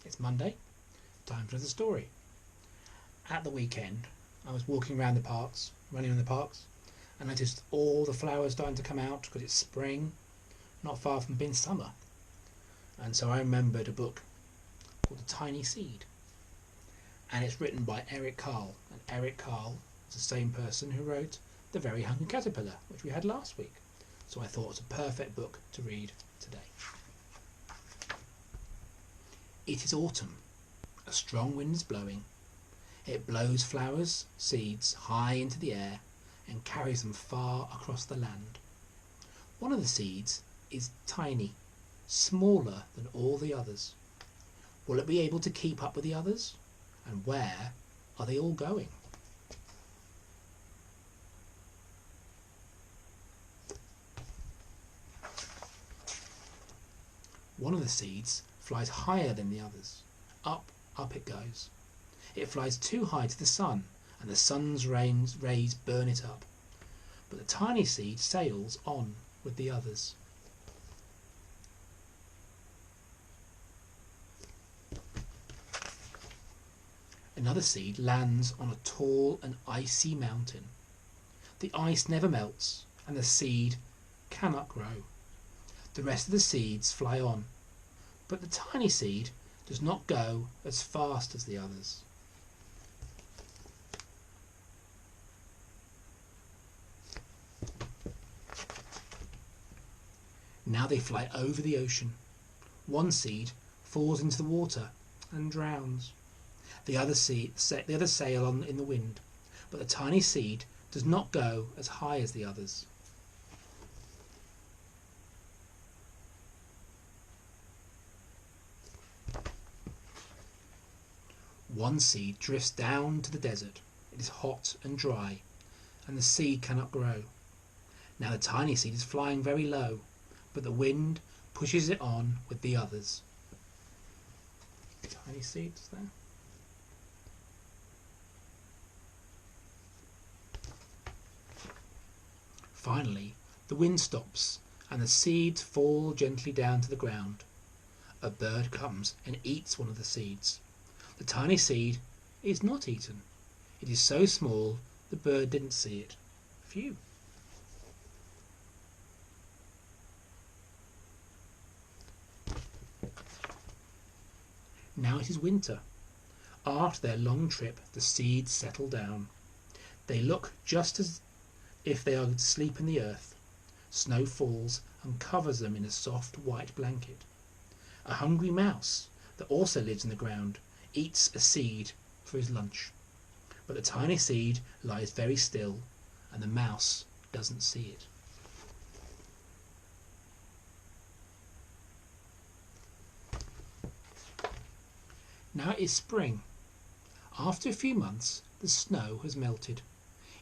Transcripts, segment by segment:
It's Monday, time for the story. At the weekend, I was walking around the parks, running in the parks, and noticed all the flowers starting to come out because it's spring, not far from being summer. And so I remembered a book called The Tiny Seed. And it's written by Carle. And Carle is the same person who wrote The Very Hungry Caterpillar, which we had last week. So I thought it was a perfect book to read today. It is autumn. A strong wind is blowing. It blows flowers, seeds high into the air and carries them far across the land. One of the seeds is tiny, smaller than all the others. Will it be able to keep up with the others? And where are they all going? One of the seeds flies higher than the others. Up, up it goes. It flies too high to the sun, and the sun's rays burn it up. But the tiny seed sails on with the others. Another seed lands on a tall and icy mountain. The ice never melts, and the seed cannot grow. The rest of the seeds fly on, but the tiny seed does not go as fast as the others. Now they fly over the ocean. One seed falls into the water and drowns. The other sail on in the wind, but the tiny seed does not go as high as the others. One seed drifts down to the desert. It is hot and dry, and the seed cannot grow. Now the tiny seed is flying very low, but the wind pushes it on with the others. Tiny seeds there. Finally, the wind stops, and the seeds fall gently down to the ground. A bird comes and eats one of the seeds. The tiny seed is not eaten. It is so small the bird didn't see it. Phew. Now it is winter. After their long trip, the seeds settle down. They look just as if they are asleep in the earth. Snow falls and covers them in a soft white blanket. A hungry mouse that also lives in the ground eats a seed for his lunch. But the tiny seed lies very still, and the mouse doesn't see it. Now it is spring. After a few months, the snow has melted.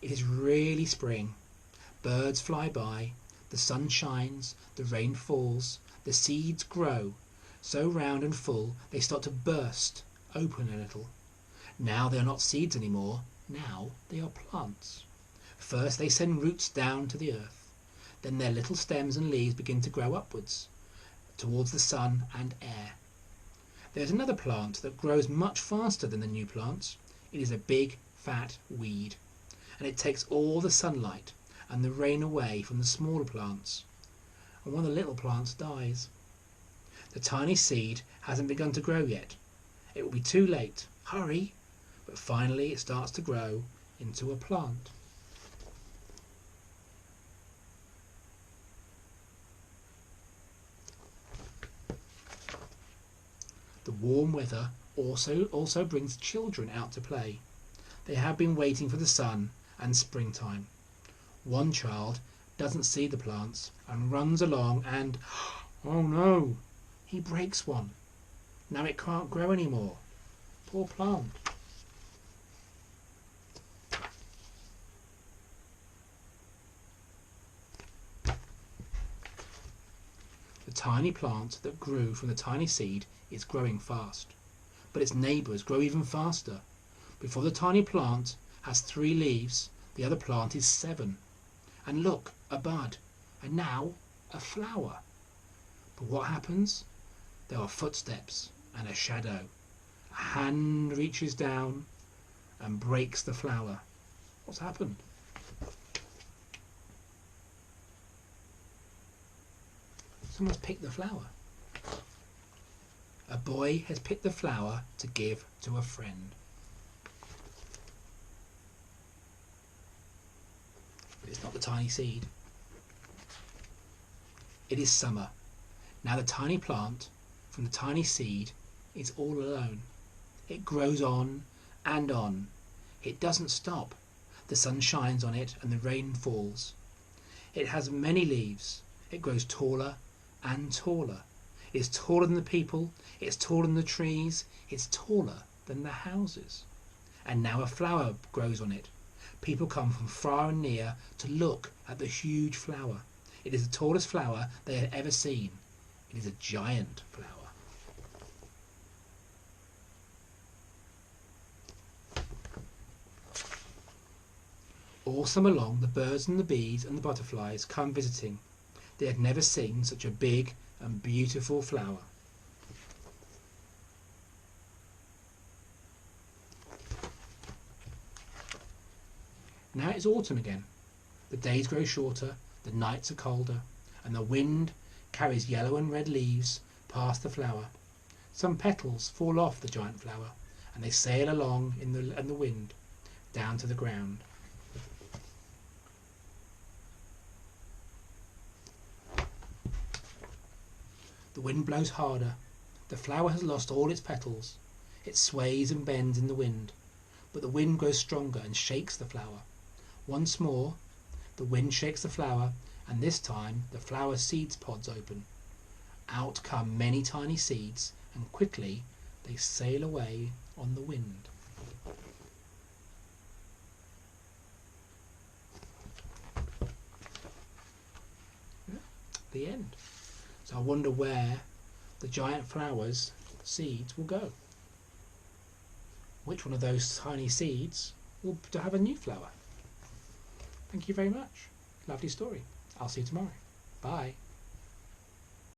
It is really spring. Birds fly by, the sun shines, the rain falls, the seeds grow, so round and full they start to burst open a little. Now they are not seeds anymore, now they are plants. First they send roots down to the earth. Then their little stems and leaves begin to grow upwards, towards the sun and air. There is another plant that grows much faster than the new plants. It is a big, fat weed, and it takes all the sunlight and the rain away from the smaller plants, and one of the little plants dies. The tiny seed hasn't begun to grow yet. It will be too late. Hurry! But finally it starts to grow into a plant. The warm weather also brings children out to play. They have been waiting for the sun and springtime. One child doesn't see the plants and runs along and, oh no, he breaks one. Now it can't grow anymore. Poor plant. The tiny plant that grew from the tiny seed is growing fast, but its neighbours grow even faster. Before the tiny plant has 3 leaves, the other plant is 7. And look, a bud, and now a flower. But what happens? There are footsteps, and a shadow. A hand reaches down and breaks the flower. What's happened? Someone's picked the flower. A boy has picked the flower to give to a friend. But it's not the tiny seed. It is summer. Now the tiny plant from the tiny seed is all alone. It grows on and on. It doesn't stop. The sun shines on it and the rain falls. It has many leaves. It grows taller and taller. It is taller than the people. It's taller than the trees. It's taller than the houses. And now a flower grows on it. People come from far and near to look at the huge flower. It is the tallest flower they have ever seen. It is a giant flower. All summer long, the birds and the bees and the butterflies come visiting. They have never seen such a big and beautiful flower. Now it is autumn again. The days grow shorter, the nights are colder, and the wind carries yellow and red leaves past the flower. Some petals fall off the giant flower, and they sail along in the wind down to the ground. The wind blows harder. The flower has lost all its petals. It sways and bends in the wind, but the wind grows stronger and shakes the flower. Once more, the wind shakes the flower, and this time the flower seeds pods open. Out come many tiny seeds, and quickly they sail away on the wind. The end. So I wonder where the giant flower's seeds will go. Which one of those tiny seeds will have a new flower? Thank you very much. Lovely story. I'll see you tomorrow. Bye.